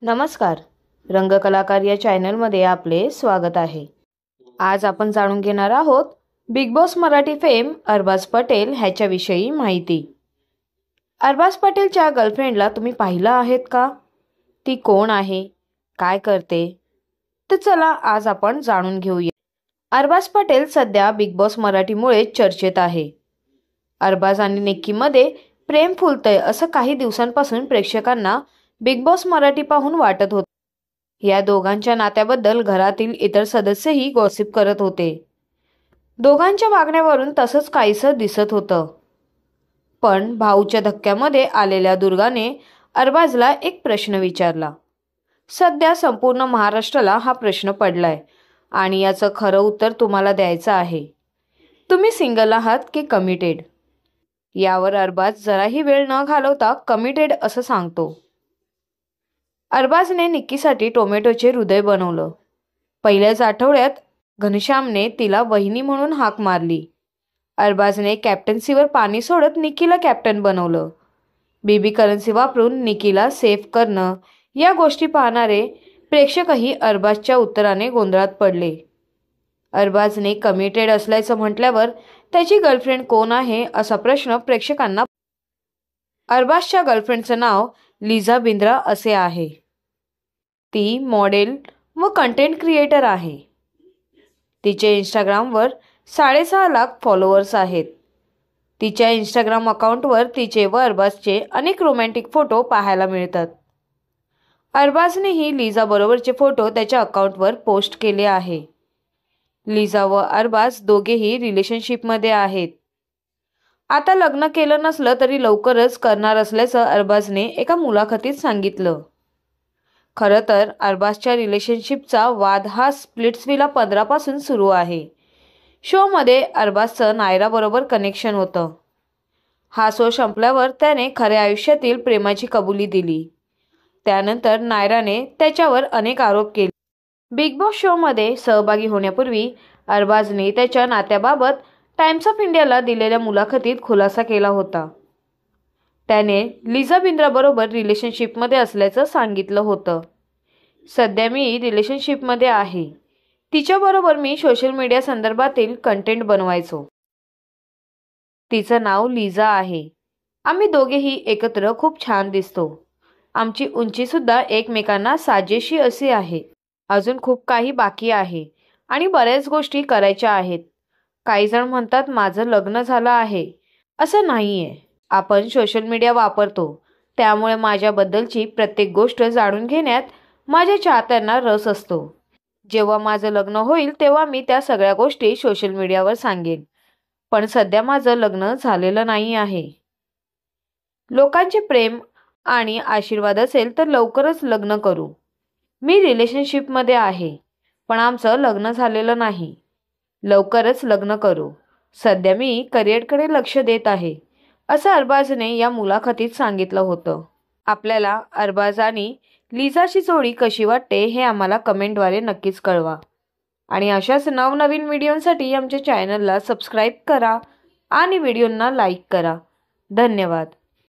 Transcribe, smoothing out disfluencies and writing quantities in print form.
नमस्कार. रंगकलाकार या चॅनलमध्ये आपले स्वागत आहे. आज आपण जाणून घेणार आहोत Bigg Boss Marathi fame Arbaz Patel ह्याच्याविषयी माहिती. अरबाज पटेलच्या गर्लफ्रेंडला तुम्ही पाहिलं आहेत का? ती कोण आहे, काय करते? तर चला आज आपण जाणून घेऊया. अरबाज पटेल सध्या बिग बॉस मराठीमुळे चर्चेत आहे. अरबाज आणि निक्कीमध्ये प्रेम फुलतंय असं काही दिवसांपासून प्रेक्षकांना बिग बॉस मराठी पाहून वाटत होते. या दोघांच्या नात्याबद्दल घरातील इतर सदस्यही गॉसिप करत होते. दोघांच्या वागण्यावरून तसंच काहीसं दिसत होतं. पण भाऊच्या धक्क्यामध्ये आलेल्या दुर्गाने अरबाजला एक प्रश्न विचारला. सध्या संपूर्ण महाराष्ट्राला हा प्रश्न पडलाय आणि याचं खरं उत्तर तुम्हाला द्यायचं आहे. तुम्ही सिंगल आहात की कमिटेड? यावर अरबाज जराही वेळ न घालवता कमिटेड असं सांगतो. अरबाजने निक्कीसाठी टोमॅटोचे हृदय बनवलं. पहिल्याच आठवड्यात घनश्यामने तिला वहिनी म्हणून हाक मारली. अरबाजने कॅप्टन्सीवर पाणी सोडत निक्कीला कॅप्टन बनवलं. बेबी करन्सी वापरून निक्कीला सेफ करणं या गोष्टी पाहणारे प्रेक्षकही अरबाजच्या उत्तराने गोंधळात पडले. अरबाजने कमिटेड असल्याचं म्हटल्यावर त्याची गर्लफ्रेंड कोण आहे असा प्रश्न प्रेक्षकांना. अरबाजच्या गर्लफ्रेंडचं नाव लिझा बिंद्रा असे आहे. ती मॉडेल व कंटेंट क्रिएटर आहे. तिचे इंस्टाग्रामवर 6.5 लाख फॉलोअर्स आहेत. तिच्या इंस्टाग्राम अकाउंटवर तिचे व अरबाजचे अनेक रोमॅन्टिक फोटो पाहायला मिळतात. अरबाजनेही लिझा बरोबरचे फोटो त्याच्या अकाउंटवर पोस्ट केले आहे. लिझा व अरबाज दोघेही रिलेशनशिपमध्ये आहेत. आता लग्न केलं नसलं तरी लवकरच करणार असल्याचं अरबाजने एका मुलाखतीत सांगितलं. खरं तर अरबाजच्या रिलेशनशिपचा वाद हा स्प्लिट्सविला 15 पासून सुरू आहे. शोमध्ये अरबाजचं नायराबरोबर कनेक्शन होतं. हा शो संपल्यावर त्याने खऱ्या आयुष्यातील प्रेमाची कबुली दिली. त्यानंतर नायराने त्याच्यावर अनेक आरोप केले. बिग बॉस शोमध्ये सहभागी होण्यापूर्वी अरबाजने त्याच्या नात्याबाबत टाइम्स ऑफ इंडियाला दिलेल्या मुलाखतीत खुलासा केला होता. त्याने लिझा बिंद्राबरोबर रिलेशनशिपमध्ये असल्याचं सांगितलं होतं. सध्या मी रिलेशनशिपमध्ये आहे. तिच्याबरोबर मी सोशल मीडिया संदर्भातील कंटेंट बनवायचो. तिचं नाव लिझा आहे. आम्ही दोघेही एकत्र खूप छान दिसतो. आमची उंचीसुद्धा एकमेकांना साजेशी अशी आहे. अजून खूप काही बाकी आहे आणि बऱ्याच गोष्टी करायच्या आहेत. काही जण म्हणतात माझं लग्न झालं आहे. असं नाहीये. आपण सोशल मीडिया वापरतो त्यामुळे माझ्याबद्दलची प्रत्येक गोष्ट जाणून घेण्यात माझ्या चाहत्यांना रस असतो. जेव्हा माझं लग्न होईल तेव्हा मी त्या सगळ्या गोष्टी सोशल मीडियावर सांगेन. पण सध्या माझं लग्न झालेलं नाही आहे. लोकांचे प्रेम आणि आशीर्वाद असेल तर लवकरच लग्न करू. मी रिलेशनशिपमध्ये आहे पण आमचं लग्न झालेलं नाही. लवकरच लग्न करू. सध्या मी करिअरकडे लक्ष देत आहे असं अरबाजने या मुलाखतीत सांगितलं होतं. आपल्याला अरबाज आणि लिझाची जोडी कशी वाटते हे आम्हाला कमेंटद्वारे नक्कीच कळवा. आणि अशाच नवनवीन व्हिडिओंसाठी आमच्या चॅनलला सबस्क्राईब करा आणि व्हिडिओंना लाईक करा. धन्यवाद.